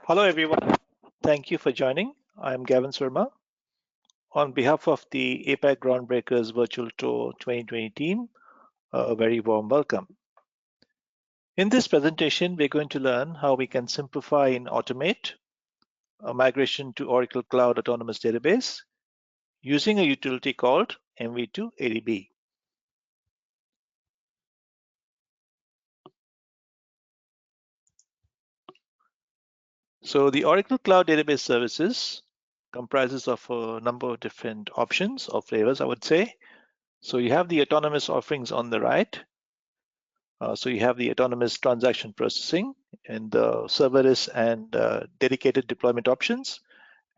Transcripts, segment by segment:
Hello, everyone. Thank you for joining. I'm Gavin Soorma. On behalf of the APAC Groundbreakers Virtual Tour 2020 team, a very warm welcome. In this presentation, we're going to learn how we can simplify and automate a migration to Oracle Cloud Autonomous Database using a utility called MV2ADB. So the Oracle Cloud Database Services comprises of a number of different options or flavors, I would say. So you have the autonomous offerings on the right. So you have the autonomous transaction processing and the serverless and dedicated deployment options.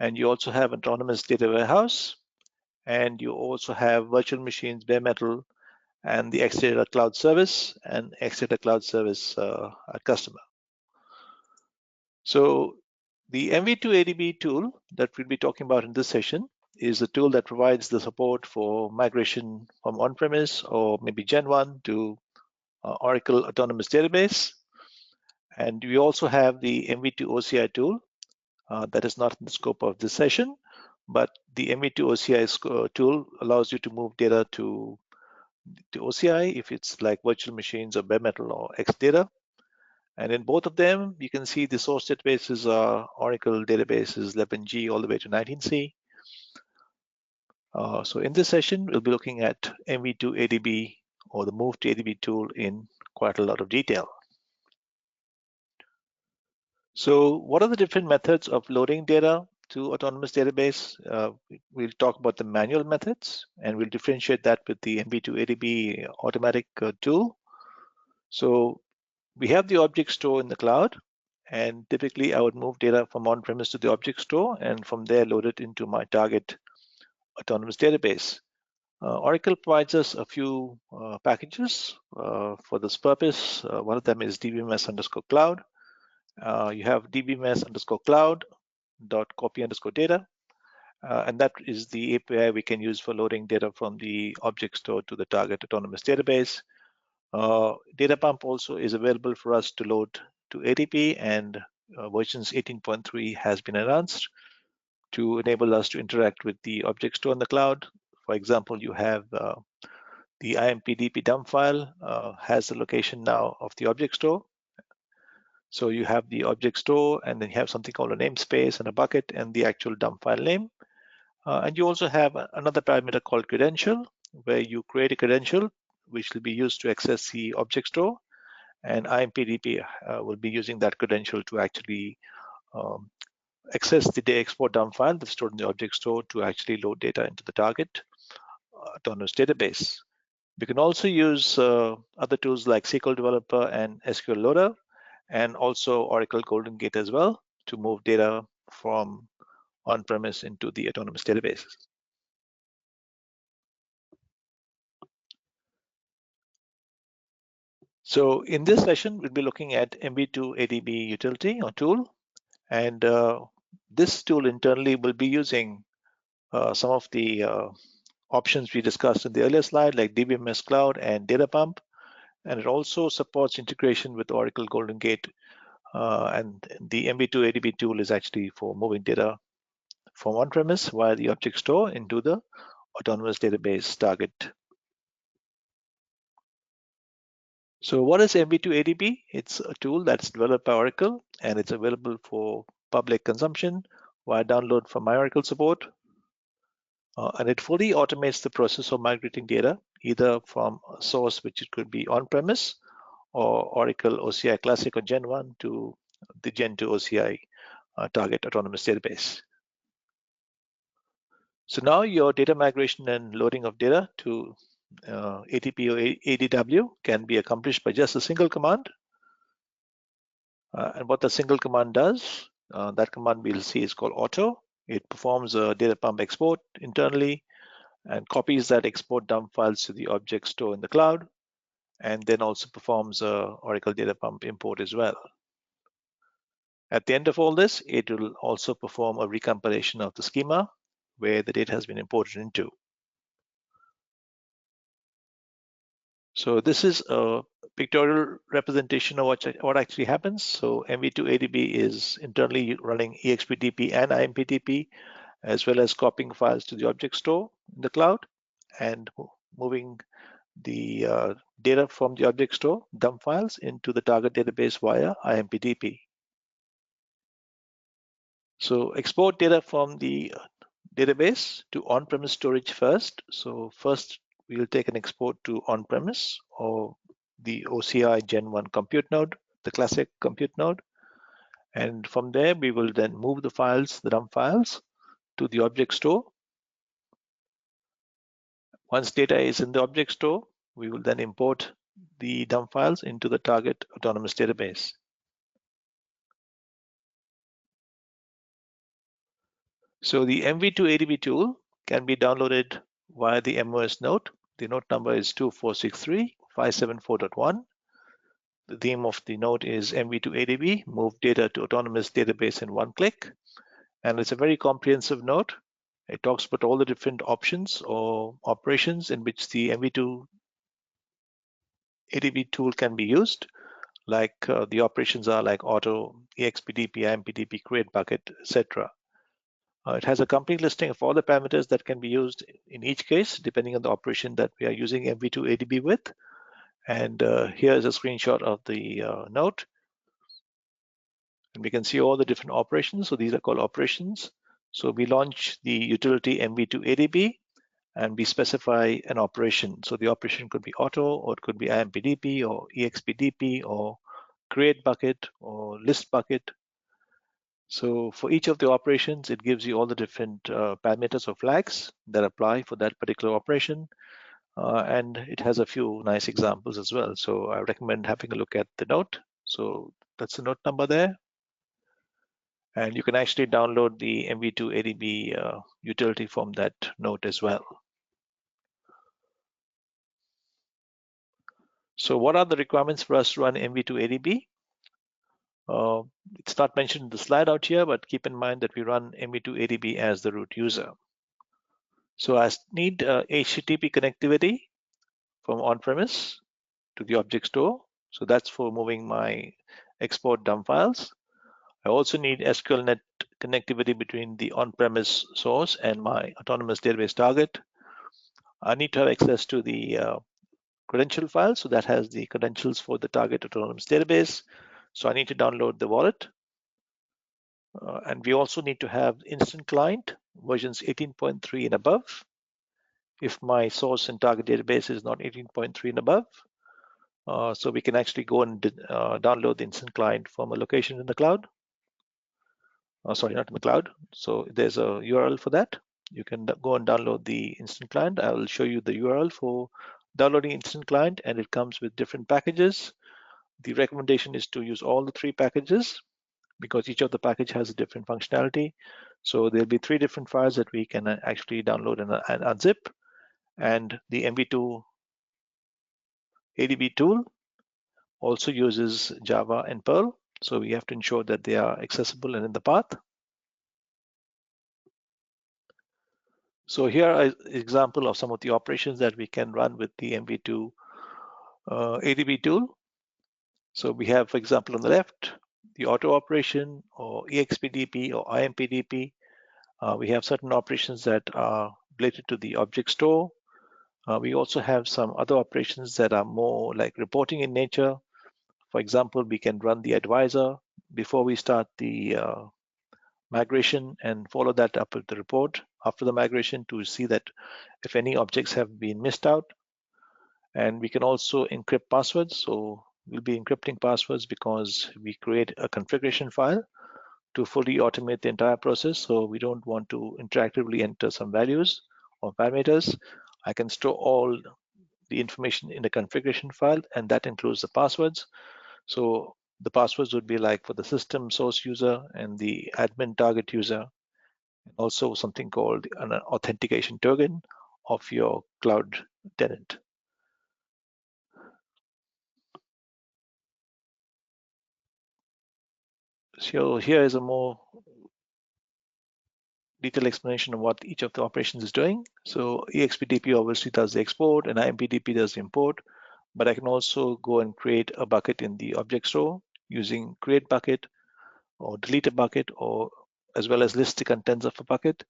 And you also have autonomous data warehouse. And you also have virtual machines, bare metal, and the Xdata Cloud Service and Xdata Cloud Service at customer. So the MV2ADB tool that we'll be talking about in this session is a tool that provides the support for migration from on-premise or maybe Gen 1 to Oracle Autonomous Database. And we also have the MV2OCI tool that is not in the scope of this session, but the MV2OCI tool allows you to move data to OCI if it's like virtual machines or bare metal or Xdata. And in both of them, you can see the source databases are Oracle databases 11G all the way to 19C. So in this session, we'll be looking at MV2ADB or the Move to ADB tool in quite a lot of detail. So what are the different methods of loading data to autonomous database? We'll talk about the manual methods, and we'll differentiate that with the MV2ADB automatic tool. So we have the object store in the cloud, and typically I would move data from on-premise to the object store, and from there load it into my target autonomous database. Oracle provides us a few packages for this purpose. One of them is dbms_cloud. You have dbms_cloud.copy_data, and that is the API we can use for loading data from the object store to the target autonomous database. Data pump also is available for us to load to ADB, and versions 18.3 has been announced to enable us to interact with the object store in the cloud. For example, you have the IMPDP dump file has the location now of the object store. So you have the object store, and then you have something called a namespace and a bucket and the actual dump file name. And you also have another parameter called credential, where you create a credential which will be used to access the object store, and IMPDP will be using that credential to actually access the export dump file that's stored in the object store to actually load data into the target autonomous database. We can also use other tools like SQL Developer and SQL Loader, and also Oracle GoldenGate as well to move data from on-premise into the autonomous databases. So in this session, we'll be looking at MV2ADB utility or tool, and this tool internally will be using some of the options we discussed in the earlier slide, like DBMS Cloud and Data Pump, and it also supports integration with Oracle GoldenGate, and the MV2ADB tool is actually for moving data from on-premise via the object store into the autonomous database target. So what is MV2ADB? It's a tool that's developed by Oracle, and it's available for public consumption via download from My Oracle support. And it fully automates the process of migrating data, either from a source which it could be on-premise or Oracle OCI Classic or Gen 1 to the Gen 2 OCI target autonomous database. So now your data migration and loading of data to ADP or ADW can be accomplished by just a single command. And what the single command does, that command we'll see is called auto. It performs a data pump export internally and copies that export dump files to the object store in the cloud, and then also performs a Oracle data pump import as well. At the end of all this, it will also perform a recompilation of the schema where the data has been imported into. So this is a pictorial representation of what actually happens. So MV2ADB is internally running EXPDP and IMPDP, as well as copying files to the object store in the cloud and moving the data from the object store, dump files, into the target database via IMPDP. So export data from the database to on-premise storage first. So first we'll take an export to on-premise or the OCI Gen 1 compute node, the classic compute node. And from there, we will then move the files, the dump files, to the object store. Once data is in the object store, we will then import the dump files into the target autonomous database. So the MV2ADB tool can be downloaded via the MOS note. The note number is 2463.574.1. The theme of the note is MV2ADB, move data to autonomous database in one click. And it's a very comprehensive note. It talks about all the different options or operations in which the MV2ADB tool can be used. Like the operations are like auto, EXPDP, IMPDP, create bucket, etc. It has a complete listing of all the parameters that can be used in each case, depending on the operation that we are using MV2ADB with. And here is a screenshot of the note. And we can see all the different operations. So these are called operations. So we launch the utility MV2ADB and we specify an operation. So the operation could be auto, or it could be IMPDP or EXPDP or create bucket or list bucket. So for each of the operations, it gives you all the different parameters or flags that apply for that particular operation. And it has a few nice examples as well. So I recommend having a look at the note. So that's the note number there. And you can actually download the MV2ADB utility from that note as well. So what are the requirements for us to run MV2ADB? It's not mentioned in the slide out here, but keep in mind that we run MV2ADB as the root user. So I need HTTP connectivity from on-premise to the object store. So that's for moving my export dump files. I also need SQLNet connectivity between the on-premise source and my autonomous database target. I need to have access to the credential file, so that has the credentials for the target autonomous database. So I need to download the wallet. And we also need to have instant client versions 18.3 and above. If my source and target database is not 18.3 and above, so we can actually go and download the instant client from a location in the cloud. Sorry, not in the cloud. So there's a URL for that. You can go and download the instant client. I will show you the URL for downloading instant client, and it comes with different packages. The recommendation is to use all the 3 packages because each of the package has a different functionality. So there'll be 3 different files that we can actually download and unzip. And the MV2ADB tool also uses Java and Perl. So we have to ensure that they are accessible and in the path. So here is an example of some of the operations that we can run with the MV2ADB tool. So we have, for example, on the left, the auto operation or EXPDP or IMPDP. We have certain operations that are related to the object store. We also have some other operations that are more like reporting in nature. For example, we can run the advisor before we start the migration and follow that up with the report after the migration to see that if any objects have been missed out. And we can also encrypt passwords. So we'll be encrypting passwords because we create a configuration file to fully automate the entire process. So we don't want to interactively enter some values or parameters. I can store all the information in the configuration file, and that includes the passwords. So the passwords would be like for the system source user and the admin target user, and also something called an authentication token of your cloud tenant. So here is a more detailed explanation of what each of the operations is doing. So EXPDP obviously does the export and IMPDP does the import. but I can also go and create a bucket in the object store using create bucket or delete a bucket, or as well as list the contents of a bucket.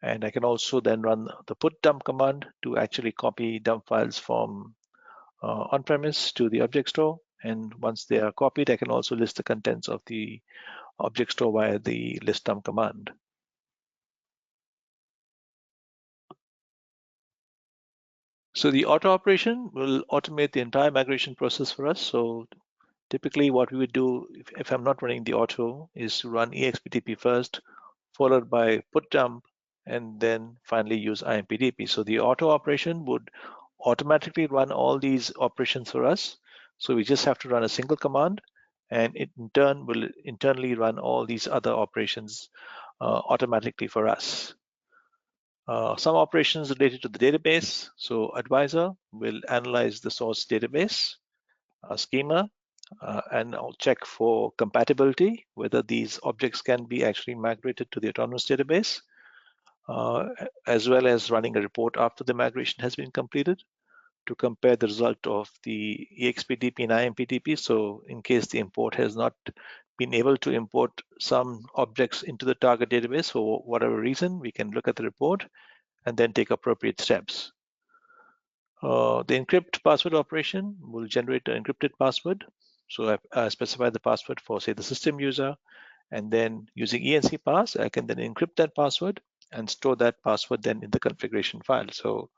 And I can also then run the put dump command to actually copy dump files from on-premise to the object store. And once they are copied, I can also list the contents of the object store via the list dump command. So the auto operation will automate the entire migration process for us. So typically what we would do if I'm not running the auto is to run exbdp first, followed by put dump, and then finally use impdp. So the auto operation would automatically run all these operations for us. So we just have to run a single command, and it in turn will internally run all these other operations automatically for us. Some operations related to the database. So advisor will analyze the source database schema, and I'll check for compatibility, whether these objects can be actually migrated to the autonomous database, as well as running a report after the migration has been completed to compare the result of the exbdp and impdp. So in case the import has not been able to import some objects into the target database for whatever reason, we can look at the report and then take appropriate steps. The encrypt password operation will generate an encrypted password. So I specify the password for, say, the system user, and then using enc pass, I can then encrypt that password and store that password then in the configuration file. So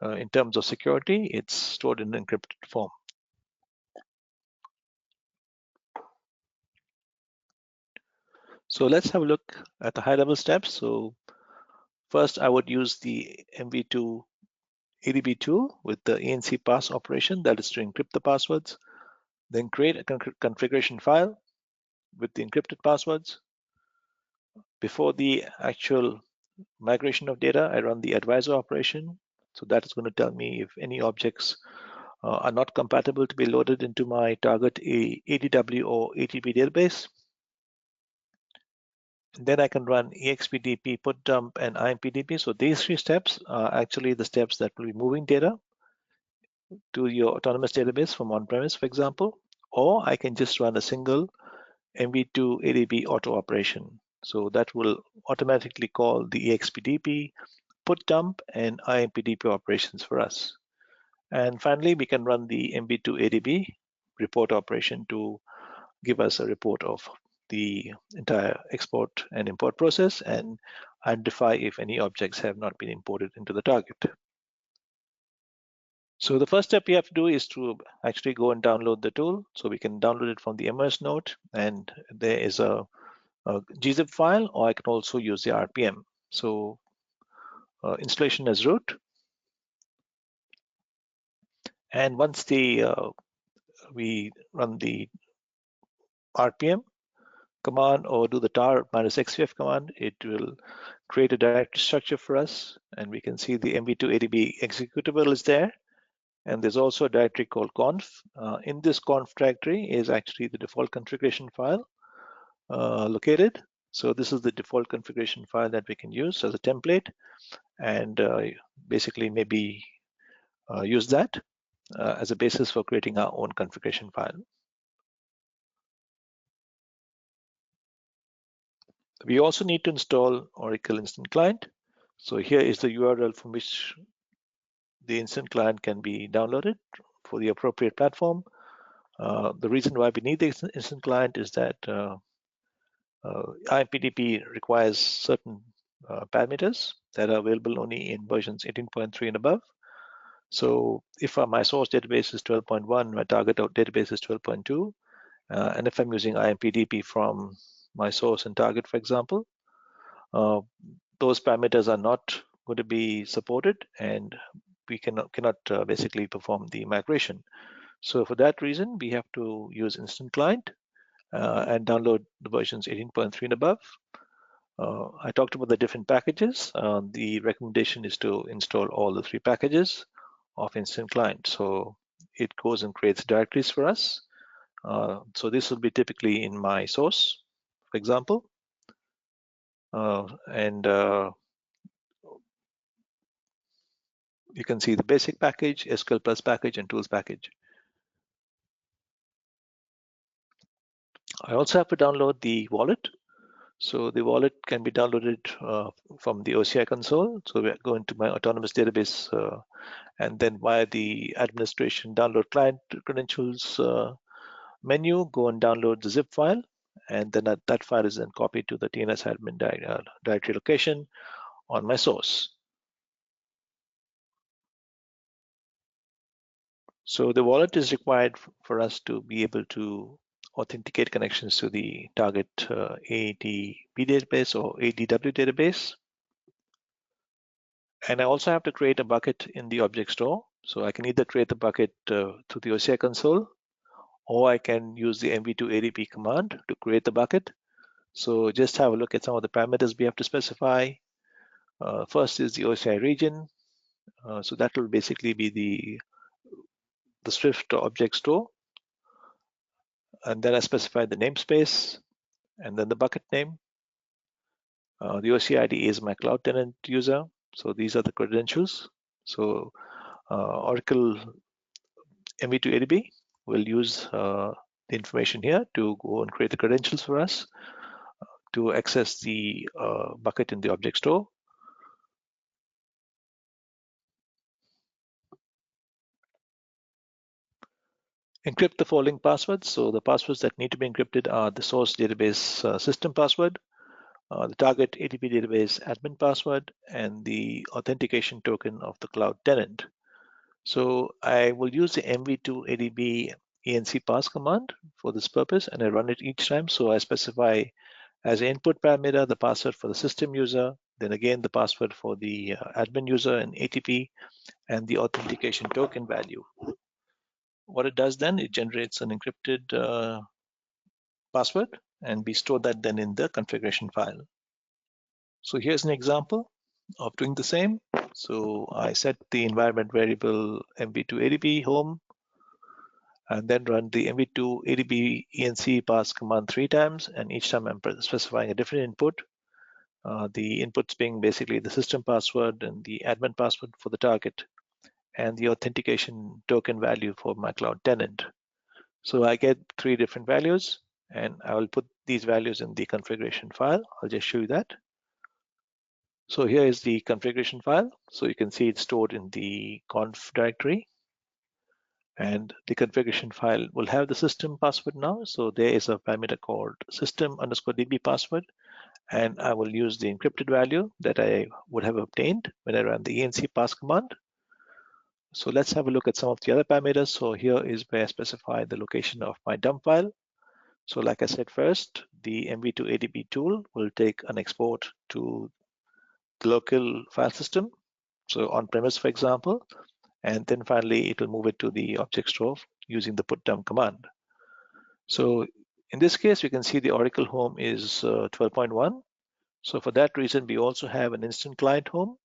in terms of security, it's stored in an encrypted form. So let's have a look at the high-level steps. So first, I would use the MV2ADB tool with the enc pass operation, that is to encrypt the passwords. Then create a configuration file with the encrypted passwords. Before the actual migration of data, I run the advisor operation. So that is going to tell me if any objects are not compatible to be loaded into my target ADW or ATP database. And then I can run exbdp, put dump, and impdp. So these three steps are actually the steps that will be moving data to your autonomous database from on-premise, for example, or I can just run a single MV2ADB auto operation. So that will automatically call the exbdp, put dump, and impdp operations for us. And finally, we can run the MV2ADB report operation to give us a report of the entire export and import process and identify if any objects have not been imported into the target. So the first step we have to do is to actually go and download the tool. So we can download it from the MS node, and there is a gzip file, or I can also use the RPM. So installation as root. And once we run the RPM command or do the tar -xvf command, it will create a directory structure for us, and we can see the MV2ADB executable is there. And there's also a directory called conf. In this conf directory is actually the default configuration file located. So this is the default configuration file that we can use as a template, and basically maybe use that as a basis for creating our own configuration file. We also need to install Oracle Instant Client. So here is the URL from which the Instant Client can be downloaded for the appropriate platform. The reason why we need the Instant Client is that impdp requires certain parameters that are available only in versions 18.3 and above. So if my source database is 12.1, my target database is 12.2, and if I'm using impdp from my source and target, for example, those parameters are not going to be supported, and we cannot basically perform the migration. So for that reason, we have to use Instant Client and download the versions 18.3 and above. I talked about the different packages. The recommendation is to install all the 3 packages of Instant Client. So it goes and creates directories for us. So this will be typically in my source, for example. You can see the basic package, SQL Plus package, and tools package. I also have to download the wallet. So the wallet can be downloaded from the OCI console. So we go into my autonomous database and then via the administration download client credentials menu, go and download the zip file. And then that file is then copied to the TNS admin directory location on my source. So the wallet is required for us to be able to authenticate connections to the target ADB database or ADW database. And I also have to create a bucket in the object store. So I can either create the bucket through the OCI console, or I can use the MV2ADB command to create the bucket. So just have a look at some of the parameters we have to specify. First is the OCI region. So that will basically be the Swift object store. And then I specify the namespace and then the bucket name. The OCI ID is my cloud tenant user. So these are the credentials. So Oracle MV2ADB will use the information here to go and create the credentials for us to access the bucket in the object store. Encrypt the following passwords. So the passwords that need to be encrypted are the source database system password, the target ADB database admin password, and the authentication token of the cloud tenant. So I will use the MV2ADB ENC pass command for this purpose, and I run it each time. So I specify as an input parameter the password for the system user, then again the password for the admin user and ATP, and the authentication token value. What it does then, it generates an encrypted password, and we store that then in the configuration file. So here's an example of doing the same. So I set the environment variable MV2ADB home, and then run the MV2ADB ENC pass command 3 times, and each time I'm specifying a different input. The inputs being basically the system password and the admin password for the target, and the authentication token value for my cloud tenant. So I get 3 different values, and I will put these values in the configuration file. I'll just show you that. So here is the configuration file. So you can see it's stored in the conf directory. And the configuration file will have the system password now. So there is a parameter called system_db password. And I will use the encrypted value that I would have obtained when I ran the ENC pass command. So let's have a look at some of the other parameters. So here is where I specify the location of my dump file. So like I said first, the MV2ADB tool will take an export to the local file system. So on premise, for example, and then finally it will move it to the object store using the put dump command. So in this case, we can see the Oracle home is 12.1. So for that reason, we also have an instant client home.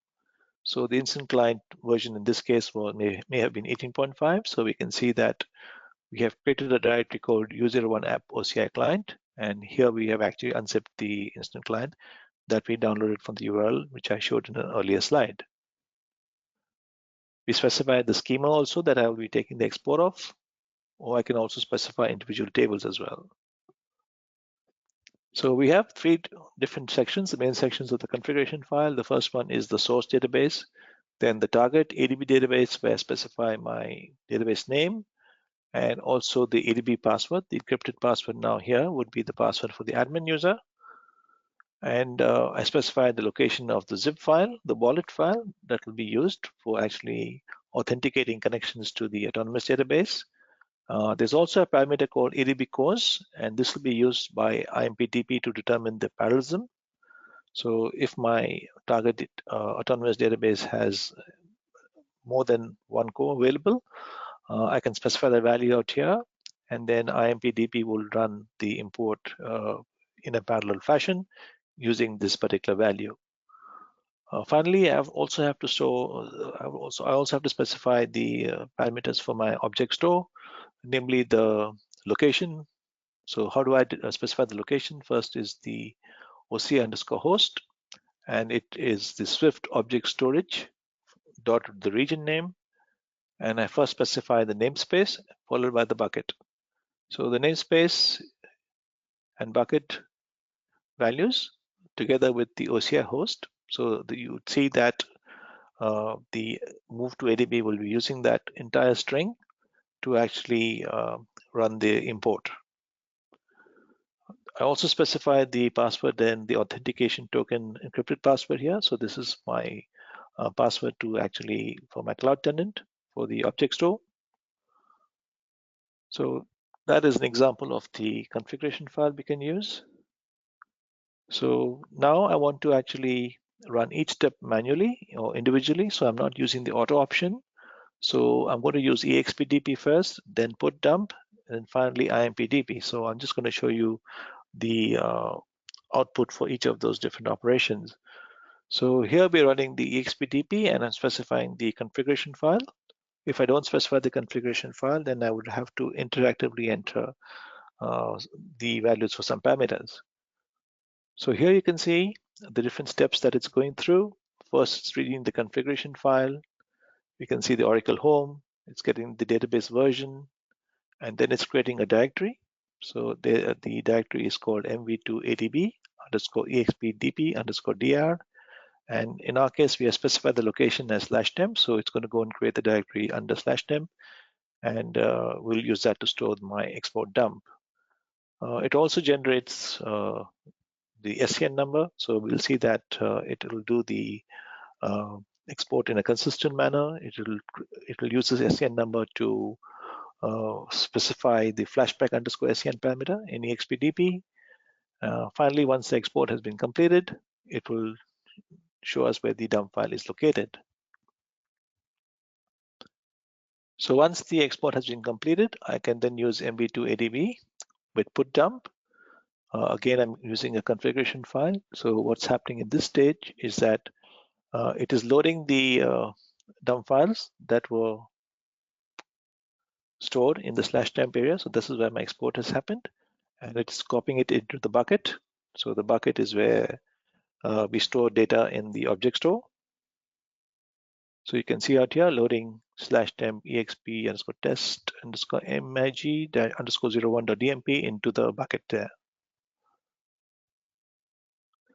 So the instant client version in this case may have been 18.5. So we can see that we have created a directory called user1 app OCI client. And here we have actually unzipped the instant client that we downloaded from the URL, which I showed in an earlier slide. We specify the schema also that I will be taking the export of, or I can also specify individual tables as well. So we have 3 different sections, the main sections of the configuration file. The first one is the source database, then the target ADB database where I specify my database name, and also the ADB password. The encrypted password now here would be the password for the admin user. And I specify the location of the zip file, the wallet file that will be used for actually authenticating connections to the autonomous database. There's also a parameter called ADB cores, and this will be used by IMPDB to determine the parallelism. So if my target autonomous database has more than one core available, I can specify the value out here, and then IMPDB will run the import in a parallel fashion using this particular value. Finally, I also have to specify the parameters for my object store, namely the location. So how do I specify the location? First is the OCI_host, and it is the Swift object storage dot the region name, and I first specify the namespace followed by the bucket. So the namespace and bucket values together with the OCI host. So you would see that the move to ADB will be using that entire string to actually run the import. I also specify the password and the authentication token encrypted password here. So this is my password to actually for my cloud tenant for the object store. So that is an example of the configuration file we can use. So now I want to actually run each step manually or individually. So I'm not using the auto option. So I'm going to use EXPDP first, then put dump, and finally IMPDP. So I'm just going to show you the output for each of those different operations. So here we're running the EXPDP and I'm specifying the configuration file. If I don't specify the configuration file, then I would have to interactively enter the values for some parameters. So here you can see the different steps that it's going through. First, it's reading the configuration file. You can see the Oracle home. It's getting the database version, and then it's creating a directory. So the directory is called MV2ADB underscore EXPDP underscore DR. And in our case, we have specified the location as /temp. So it's going to go and create the directory under /temp. And we'll use that to store my export dump. It also generates the SCN number. So we'll see that it will do the export in a consistent manner. It will use this SCN number to specify the flashback underscore SCN parameter in EXPDP. Finally, once the export has been completed, it will show us where the dump file is located. So once the export has been completed, I can then use MV2ADB with put dump. Again, I'm using a configuration file. So what's happening in this stage is that it is loading the dump files that were stored in the /temp area. So this is where my export has happened, and it's copying it into the bucket. So the bucket is where we store data in the object store. So you can see out here loading /temp exp underscore test underscore mig underscore 01.dmp into the bucket there.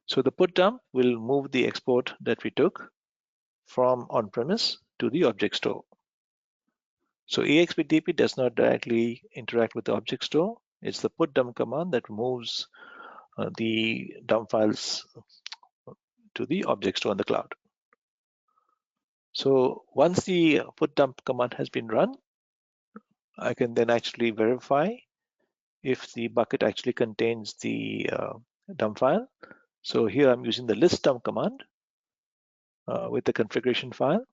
So the put dump will move the export that we took from on-premise to the object store. So EXPDP does not directly interact with the object store. It's the put dump command that moves the dump files to the object store in the cloud. So once the put dump command has been run, I can then actually verify if the bucket actually contains the dump file. So here I'm using the list dump command with the configuration file.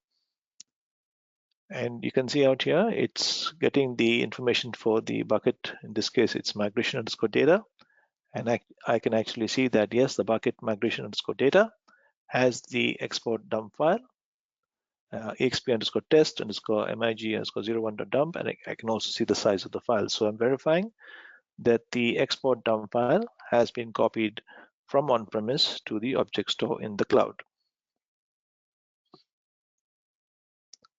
And you can see out here, it's getting the information for the bucket. In this case, it's migration underscore data. And I can actually see that, yes, the bucket migration underscore data has the export dump file, exp underscore test underscore mig underscore 01.dump, and I can also see the size of the file. So I'm verifying that the export dump file has been copied from on-premise to the object store in the cloud.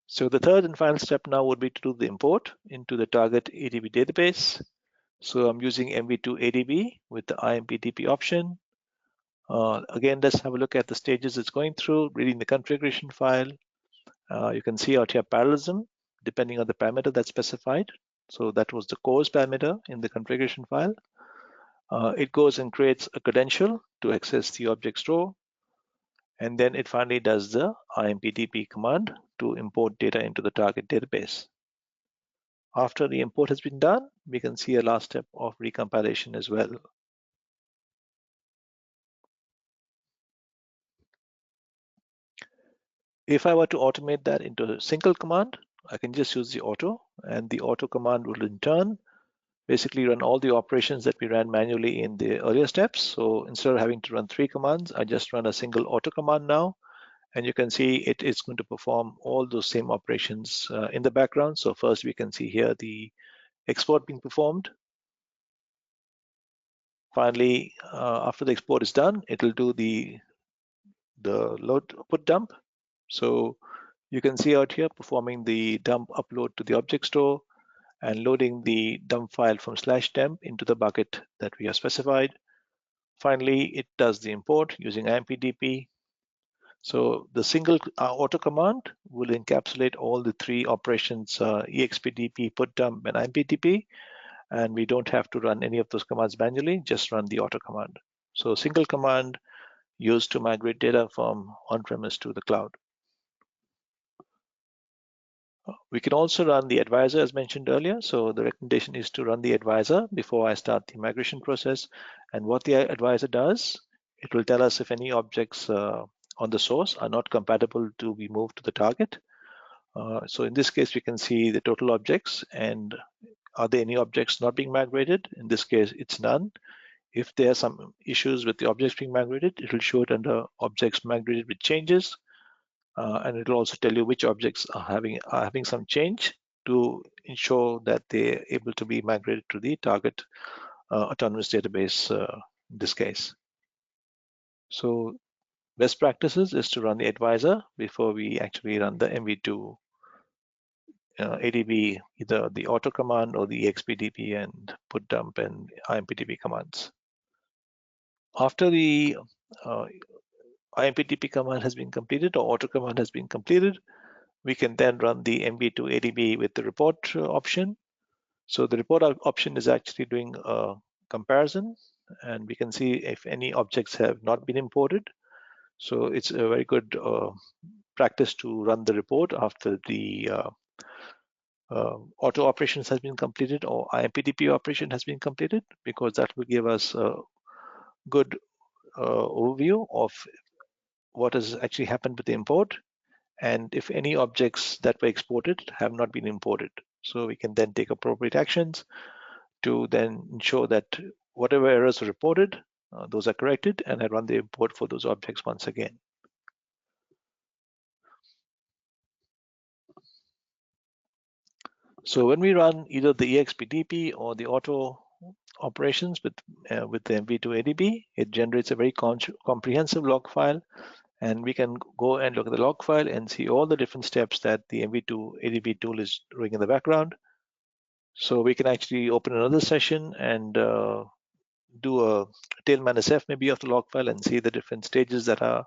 So the third and final step now would be to do the import into the target ADB database. So I'm using MV2ADB with the IMPDP option. Again, let's have a look at the stages it's going through, reading the configuration file. You can see out here parallelism, depending on the parameter that's specified. So that was the cores parameter in the configuration file. It goes and creates a credential to access the object store. And then it finally does the IMPDP command to import data into the target database. After the import has been done, we can see a last step of recompilation as well. If I were to automate that into a single command, I can just use the auto, and the auto command will in turn basically run all the operations that we ran manually in the earlier steps. So instead of having to run 3 commands, I just run a single auto command now. And you can see it is going to perform all those same operations in the background. So first we can see here the export being performed. Finally, after the export is done, it will do the load put dump. So You can see out here performing the dump upload to the object store and loading the dump file from /temp into the bucket that we have specified. Finally, it does the import using IMPDP. So the single auto command will encapsulate all the three operations, expdp, put dump, and IMPDP, and we don't have to run any of those commands manually, just run the auto command. So single command used to migrate data from on-premise to the cloud. We can also run the advisor as mentioned earlier. So the recommendation is to run the advisor before I start the migration process. And what the advisor does, it will tell us if any objects on the source are not compatible to be moved to the target. So in this case, we can see the total objects and are there any objects not being migrated? In this case, it's none. If there are some issues with the objects being migrated, it will show it under objects migrated with changes. And it will also tell you which objects are having some change to ensure that they're able to be migrated to the target autonomous database in this case. So best practices is to run the advisor before we actually run the MV2 ADB, either the auto command or the expdp and put dump and IMPDB commands. After the IMPDP command has been completed or auto command has been completed, we can then run the MV2ADB with the report option. So the report option is actually doing a comparison, and we can see if any objects have not been imported. So it's a very good practice to run the report after the auto operations has been completed or IMPDP operation has been completed, because that will give us a good overview of what has actually happened with the import and if any objects that were exported have not been imported. So we can then take appropriate actions to then ensure that whatever errors are reported, those are corrected, and I run the import for those objects once again. So when we run either the expdp or the auto operations with the MV2ADB, it generates a very comprehensive log file, and we can go and look at the log file and see all the different steps that the MV2ADB tool is doing in the background. So we can actually open another session and do a tail minus F maybe of the log file and see the different stages that are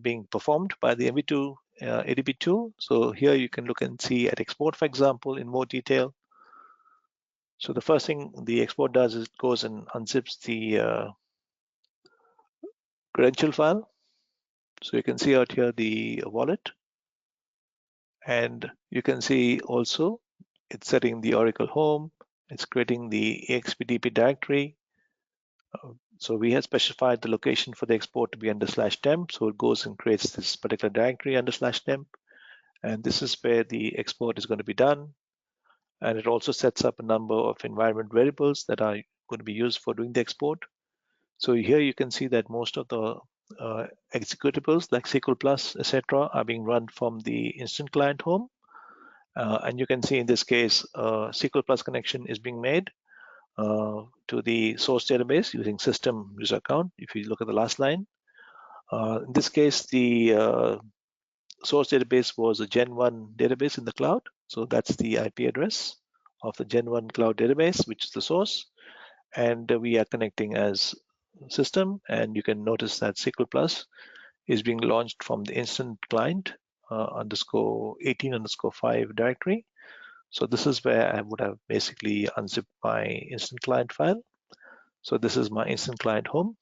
being performed by the MV2 ADB tool. So here you can look and see at export, for example, in more detail. So the first thing the export does is it goes and unzips the credential file. So you can see out here the wallet, and you can see also it's setting the Oracle home, it's creating the expdp directory. So we have specified the location for the export to be under /temp. So it goes and creates this particular directory under /temp. And this is where the export is going to be done. And it also sets up a number of environment variables that are going to be used for doing the export. So here you can see that most of the executables like SQL Plus, etc., are being run from the instant client home. And you can see in this case, SQL Plus connection is being made to the source database using system user account. If you look at the last line, in this case, the source database was a Gen 1 database in the cloud. So that's the IP address of the Gen 1 cloud database, which is the source. And we are connecting as system. And you can notice that SQL Plus is being launched from the instant client underscore 18 underscore 5 directory. So this is where I would have basically unzipped my instant client file. So this is my instant client home.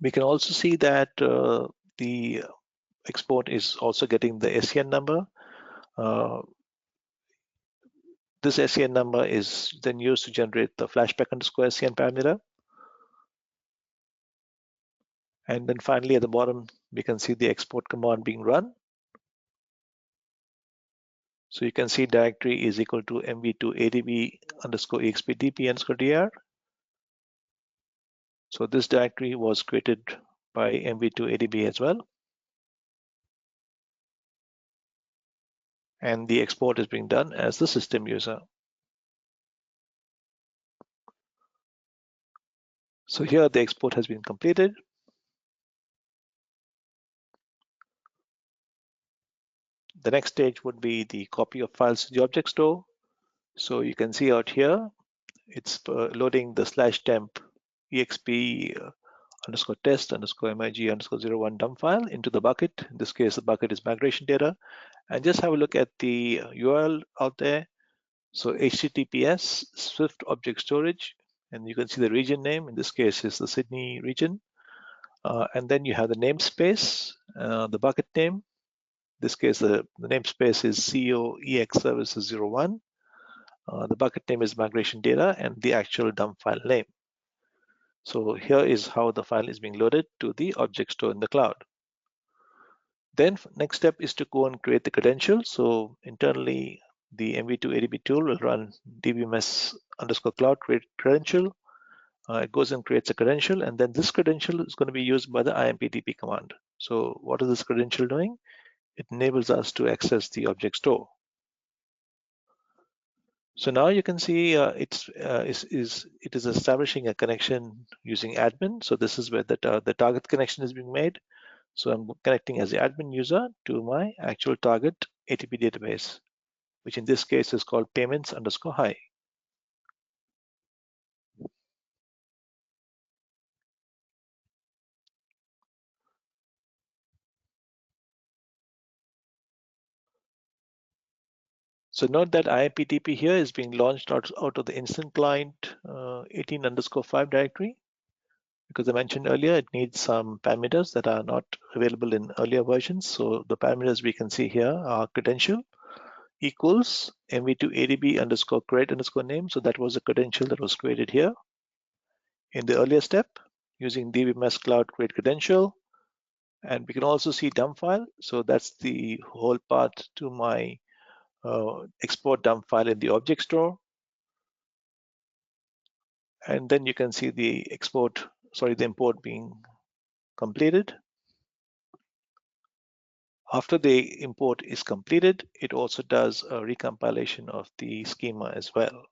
We can also see that the export is also getting the SCN number. This SCN number is then used to generate the flashback underscore SCN parameter. And then finally at the bottom, we can see the export command being run. So you can see directory is equal to MV2ADB underscore expdp underscore dr. So this directory was created by MV2ADB as well. And the export is being done as the system user. So here the export has been completed. The next stage would be the copy of files to the object store. So you can see out here, it's loading the /temp exp underscore test underscore mig underscore 01 dump file into the bucket. In this case, the bucket is migration data. And just have a look at the URL out there. So HTTPS Swift object storage, and you can see the region name. In this case, is the Sydney region. And then you have the namespace, the bucket name. In this case, the namespace is COEX services 01. The bucket name is migration data and the actual dump file name. So here is how the file is being loaded to the object store in the cloud. Then next step is to go and create the credential. So internally, the MV2ADB tool will run dbms underscore cloud create credential. It goes and creates a credential, and then this credential is going to be used by the impdp command. So what is this credential doing? It enables us to access the object store. So now you can see it is establishing a connection using admin. So this is where the target connection is being made. So I'm connecting as the admin user to my actual target ATP database, which in this case is called payments underscore high. So note that IMPTP here is being launched out of the instant client 18_5 directory, because I mentioned earlier it needs some parameters that are not available in earlier versions. So the parameters we can see here are credential equals MV2ADB underscore create underscore name. So that was a credential that was created here in the earlier step using dbms cloud create credential. And we can also see dump file. So that's the whole path to my export dump file in the object store. And then you can see the import being completed. After the import is completed, it also does a recompilation of the schema as well.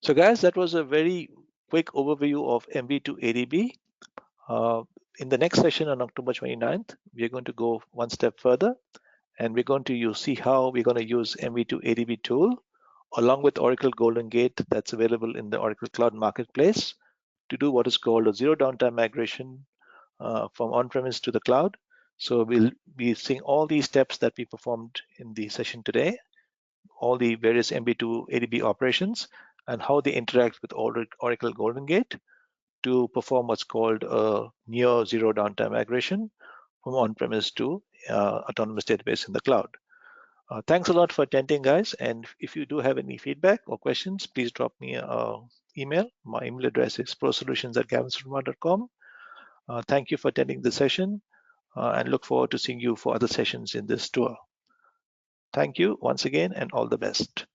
So guys, that was a very quick overview of MV2ADB. In the next session on October 29th, we are going to go one step further, and we're going to see how we're going to use MV2ADB tool along with Oracle GoldenGate that's available in the Oracle Cloud Marketplace to do what is called a zero downtime migration from on-premise to the cloud. So we'll be seeing all these steps that we performed in the session today, all the various MV2ADB operations, and how they interact with Oracle GoldenGate to perform what's called a near zero downtime migration from on-premise to autonomous database in the cloud. Thanks a lot for attending, guys. And if you do have any feedback or questions, please drop me an email. My email address is prosolutions@gavinsoorma.com. Thank you for attending the session and look forward to seeing you for other sessions in this tour. Thank you once again and all the best.